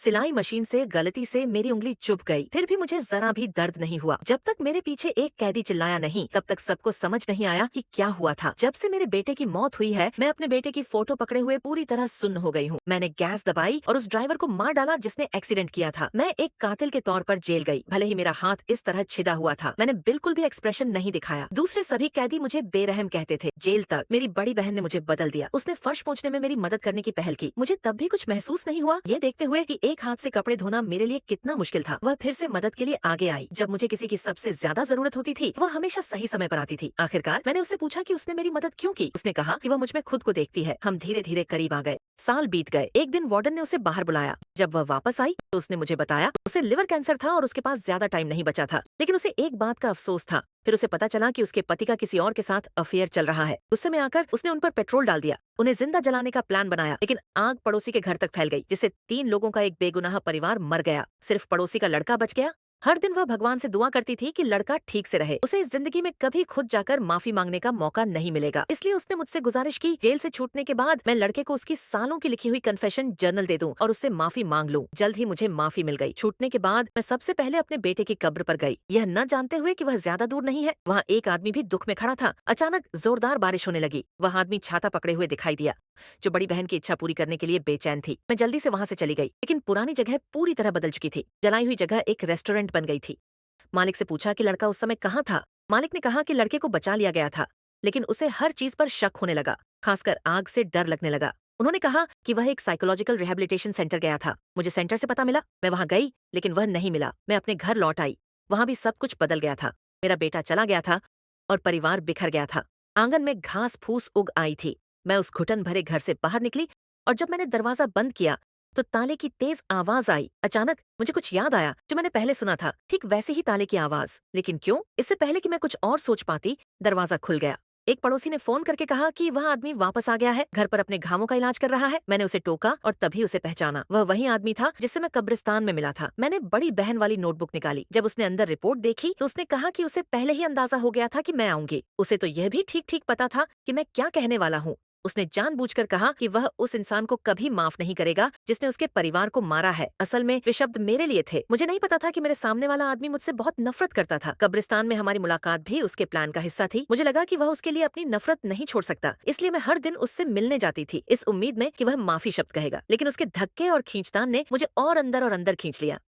सिलाई मशीन से गलती से मेरी उंगली चुभ गई, फिर भी मुझे जरा भी दर्द नहीं हुआ। जब तक मेरे पीछे एक कैदी चिल्लाया नहीं, तब तक सबको समझ नहीं आया कि क्या हुआ था। जब से मेरे बेटे की मौत हुई है, मैं अपने बेटे की फोटो पकड़े हुए पूरी तरह सुन्न हो गई हूँ। मैंने गैस दबाई और उस ड्राइवर को मार डाला जिसने एक्सीडेंट किया था। मैं एक कातिल के तौर पर जेल गई, भले ही मेरा हाथ इस तरह छिदा हुआ था। मैंने बिल्कुल भी एक्सप्रेशन नहीं दिखाया। दूसरे सभी कैदी मुझे बेरहम कहते थे। जेल तक मेरी बड़ी बहन ने मुझे बदल दिया। उसने फर्श पोंछने में मेरी मदद करने की पहल की। मुझे तब भी कुछ महसूस नहीं हुआ, ये देखते हुए कि एक हाथ से कपड़े धोना मेरे लिए कितना मुश्किल था। वह फिर से मदद के लिए आगे आई। जब मुझे किसी की सबसे ज्यादा जरूरत होती थी, वह हमेशा सही समय पर आती थी। आखिरकार मैंने उससे पूछा कि उसने मेरी मदद क्यों की। उसने कहा कि वह मुझ में खुद को देखती है। हम धीरे धीरे करीब आ गए। साल बीत गए। एक दिन वार्डन ने उसे बाहर बुलाया। जब वह वापस आई तो उसने मुझे बताया उसे लिवर कैंसर था और उसके पास ज्यादा टाइम नहीं बचा था। लेकिन उसे एक बात का अफसोस था। फिर उसे पता चला कि उसके पति का किसी और के साथ अफेयर चल रहा है। गुस्से में आकर उसने उन पर पेट्रोल डाल दिया। उन्हें जिंदा जलाने का प्लान बनाया, लेकिन आग पड़ोसी के घर तक फैल गई, जिससे 3 लोगों का एक बेगुनाह परिवार मर गया। सिर्फ पड़ोसी का लड़का बच गया। हर दिन वह भगवान से दुआ करती थी कि लड़का ठीक से रहे। उसे इस जिंदगी में कभी खुद जाकर माफी मांगने का मौका नहीं मिलेगा। इसलिए उसने मुझसे गुजारिश की, जेल से छूटने के बाद मैं लड़के को उसकी सालों की लिखी हुई कन्फेशन जर्नल दे दूं और उससे माफी मांग लूं। जल्द ही मुझे माफी मिल गई। छूटने के बाद मैं सबसे पहले अपने बेटे की कब्र पर गई, यह न जानते हुए कि वह ज्यादा दूर नहीं है। वहाँ एक आदमी भी दुख में खड़ा था। अचानक जोरदार बारिश होने लगी। वह आदमी छाता पकड़े हुए दिखाई दिया, जो बड़ी बहन की इच्छा पूरी करने के लिए बेचैन थी। मैं जल्दी से वहाँ से चली गई, लेकिन पुरानी जगह पूरी तरह बदल चुकी थी। जलाई हुई जगह एक रेस्टोरेंट बन गई थी। मालिक से पूछा कि लड़का उस समय कहाँ था। मालिक ने कहा कि लड़के को बचा लिया गया था, लेकिन उसे हर चीज पर शक होने लगा, खासकर आग से डर लगने लगा। उन्होंने कहा कि वह एक साइकोलॉजिकल रिहैबिलिटेशन सेंटर गया था। मुझे सेंटर से पता मिला। मैं वहां गई, लेकिन वह नहीं मिला। मैं अपने घर लौट आई। वहां भी सब कुछ बदल गया था। मेरा बेटा चला गया था और परिवार बिखर गया था। आंगन में घास फूस उग आई थी। मैं उस घुटन भरे घर से बाहर निकली और जब मैंने दरवाजा बंद किया तो ताले की तेज आवाज आई। अचानक मुझे कुछ याद आया जो मैंने पहले सुना था, ठीक वैसे ही ताले की आवाज। लेकिन क्यों? इससे पहले कि मैं कुछ और सोच पाती, दरवाजा खुल गया। एक पड़ोसी ने फोन करके कहा कि वह आदमी वापस आ गया है, घर पर अपने घावों का इलाज कर रहा है। मैंने उसे टोका और तभी उसे पहचाना। वह वही आदमी था जिससे मैं कब्रिस्तान में मिला था। मैंने बड़ी बहन वाली नोटबुक निकाली। जब उसने अंदर रिपोर्ट देखी तो उसने कहा कि उसे पहले ही अंदाजा हो गया था कि मैं आऊंगी। उसे तो यह भी ठीक ठीक पता था कि मैं क्या कहने वाला हूँ। उसने जानबूझकर कहा कि वह उस इंसान को कभी माफ नहीं करेगा जिसने उसके परिवार को मारा है। असल में वे शब्द मेरे लिए थे। मुझे नहीं पता था कि मेरे सामने वाला आदमी मुझसे बहुत नफरत करता था। कब्रिस्तान में हमारी मुलाकात भी उसके प्लान का हिस्सा थी। मुझे लगा कि वह उसके लिए अपनी नफरत नहीं छोड़ सकता, इसलिए मैं हर दिन उससे मिलने जाती थी, इस उम्मीद में कि वह माफी शब्द कहेगा। लेकिन उसके धक्के और खींचतान ने मुझे और अंदर खींच लिया।